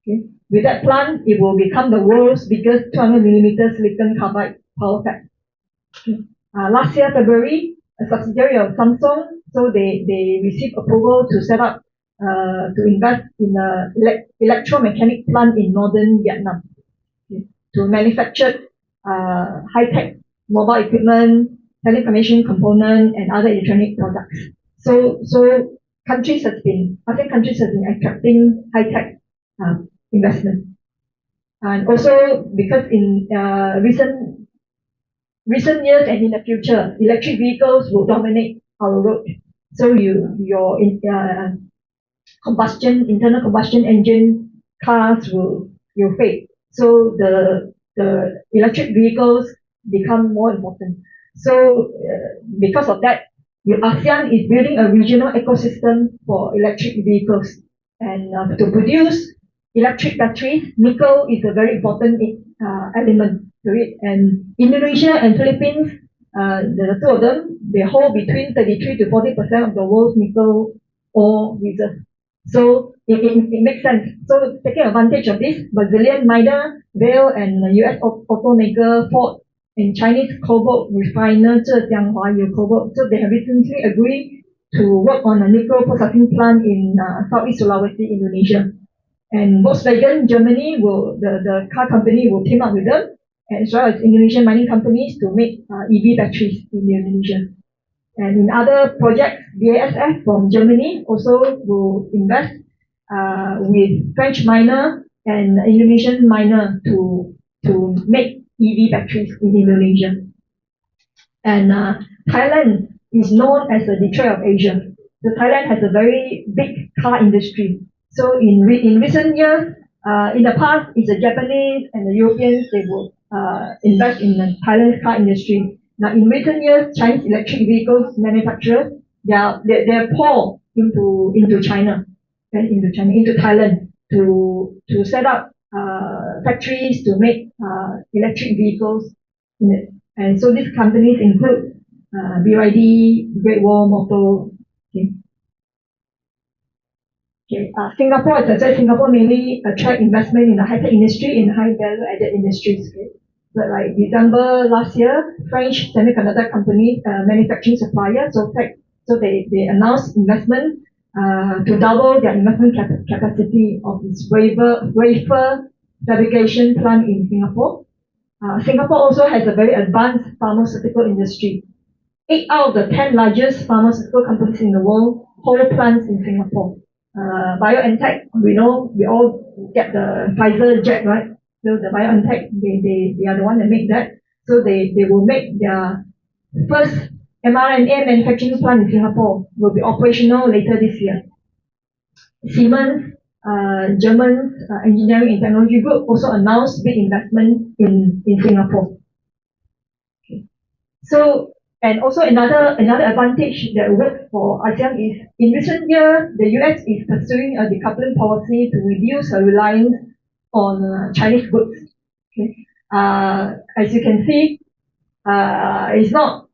Okay. With that plant, it will become the world's biggest 200 millimeter silicon carbide power fab. Okay. Last year, February, a subsidiary of Samsung, so they received approval to set up, to invest in an electromechanic plant in northern Vietnam, okay, to manufacture high-tech mobile equipment, telecommunication component, and other electronic products. So ASEAN countries have been attracting high-tech investment. And also because in recent years and in the future, electric vehicles will dominate our road. So your internal combustion engine cars will fade. So the electric vehicles become more important. So because of that, ASEAN is building a regional ecosystem for electric vehicles. And to produce electric batteries, nickel is a very important element to it. And Indonesia and Philippines, the two of them, they hold between 33 to 40% of the world's nickel ore reserve. So it makes sense. So taking advantage of this, Brazilian miner, Vale, and US automaker Ford, and Chinese cobalt refiner Zhejiang Huayu Cobalt. So they have recently agreed to work on a nickel processing plant in Southeast Sulawesi, Indonesia. And Volkswagen Germany the car company will team up with them, as well as Indonesian mining companies to make EV batteries in Indonesia. And in other projects, BASF from Germany also will invest with French miner and Indonesian miner to make EV batteries in Indonesia. And Thailand is known as the Detroit of Asia. So Thailand has a very big car industry. So in recent years, in the past, it's the Japanese and the Europeans, they will invest in the Thailand's car industry. Now, in recent years, Chinese electric vehicles manufacturers, they're poured into China, and into Thailand to set up factories to make electric vehicles in it. And so these companies include BYD, Great Wall Motor. Okay. Okay. Singapore, as I said, Singapore mainly attract investment in the high-tech industry, in high value-added industries. Okay. But like December last year, French semiconductor company, manufacturing supplier, so they announced investment to double their investment capacity of its wafer fabrication plant in Singapore. Singapore also has a very advanced pharmaceutical industry. 8 out of the 10 largest pharmaceutical companies in the world hold plants in Singapore. BioNTech, we know, we all get the Pfizer jet, right? So the BioNTech, they are the one that make that. So they will make their first mRNA manufacturing plant in Singapore, will be operational later this year. Siemens, German engineering and technology group, also announced big investment in Singapore. Okay. So, and also another advantage that works for ASEAN is, in recent years, the US is pursuing a decoupling policy to reduce her reliance on Chinese goods. Okay. As you can see, it's not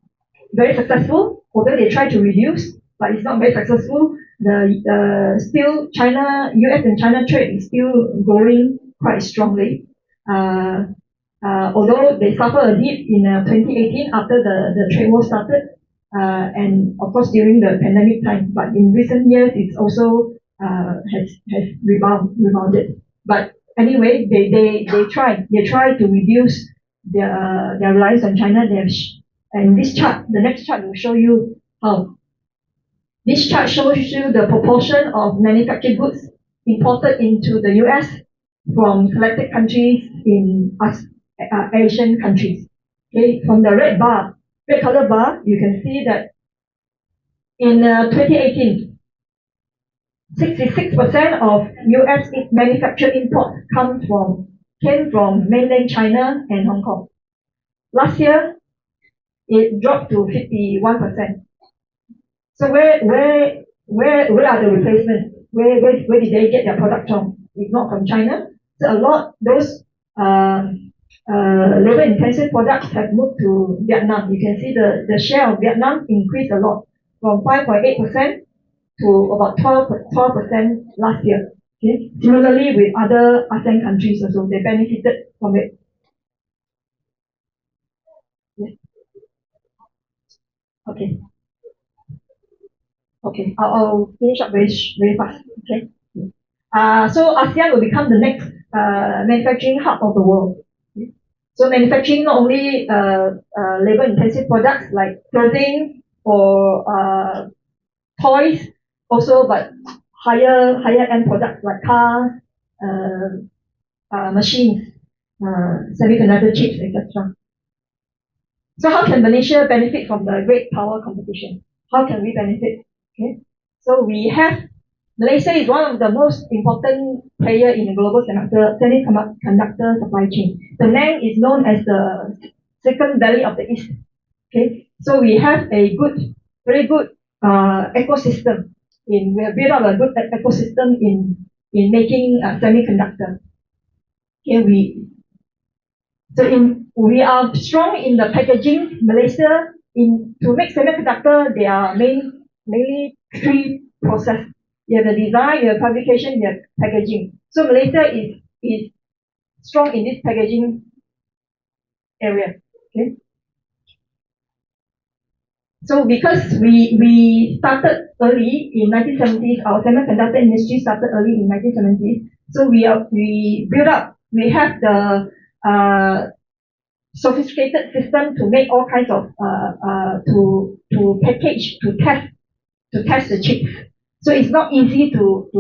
very successful, although they try to reduce, but it's not very successful. The still China, US and China trade is still growing quite strongly. Although they suffered a dip in 2018 after the trade war started, and of course during the pandemic time. But in recent years, it's also has rebounded. But anyway, they try to reduce their reliance on China. And this chart, the next chart will show you how. This chart shows you the proportion of manufactured goods imported into the US from selected countries in Asian countries. Okay, from the red color bar, you can see that in 2018, 66% of US manufactured imports came from mainland China and Hong Kong. Last year, it dropped to 51%. So where are the replacements? Where did they get their product from? If not from China. So a lot those labor intensive products have moved to Vietnam. You can see the share of Vietnam increased a lot from 5.8% to about 12% last year. Okay. Similarly with other ASEAN countries also, they benefited from it. Yes. Okay. Okay, I'll finish up very fast. Okay. So ASEAN will become the next manufacturing hub of the world. Okay. So manufacturing not only labor-intensive products like clothing or toys, also but higher end products like cars, machines, semiconductor chips, etc. So how can Malaysia benefit from the great power competition? How can we benefit? Okay. So Malaysia is one of the most important player in the global semiconductor supply chain. The Meng is known as the Silicon Valley of the East. Okay. So we have a very good ecosystem. We have built up a good ecosystem in making semiconductor. Okay. We are strong in the packaging. Malaysia, to make semiconductor, there are mainly three processes. You have the design, you have fabrication, you have packaging. So Malaysia is strong in this packaging area. Okay. So because we started early in 1970s, our semiconductor industry started early in 1970s. So we have the sophisticated system to make all kinds of to package, to test the chips. So it's not easy to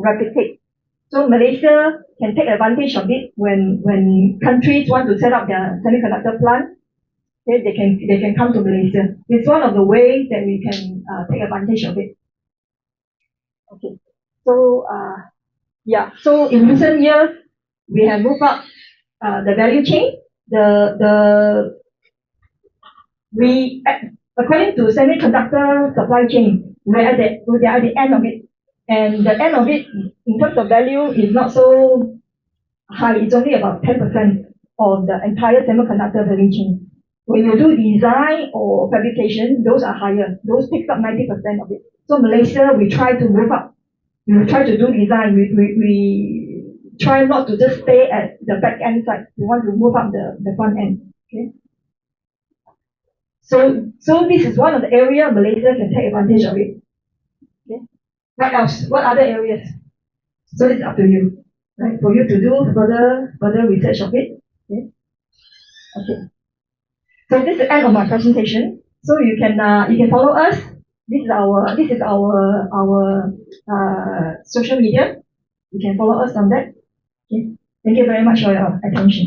replicate. So Malaysia can take advantage of it when countries want to set up their semiconductor plant. Okay, they can come to Malaysia. It's one of the ways that we can take advantage of it. Okay. So so in recent years we have moved up the value chain. According to semiconductor supply chain, we are at the end of it. And the end of it, in terms of value, is not so high. It's only about 10% of the entire semiconductor value chain. When you do design or fabrication, those are higher. Those takes up 90% of it. So Malaysia, we try to move up. We try to do design. We try not to just stay at the back end side. We want to move up the front end. Okay. So this is one of the area Malaysia can take advantage of it. Okay. What else? What other areas? So it's up to you, right? For you to do further research of it. Okay. Okay. So this is the end of my presentation. So you can follow us. This is our social media. You can follow us on that. Okay. Thank you very much for your attention.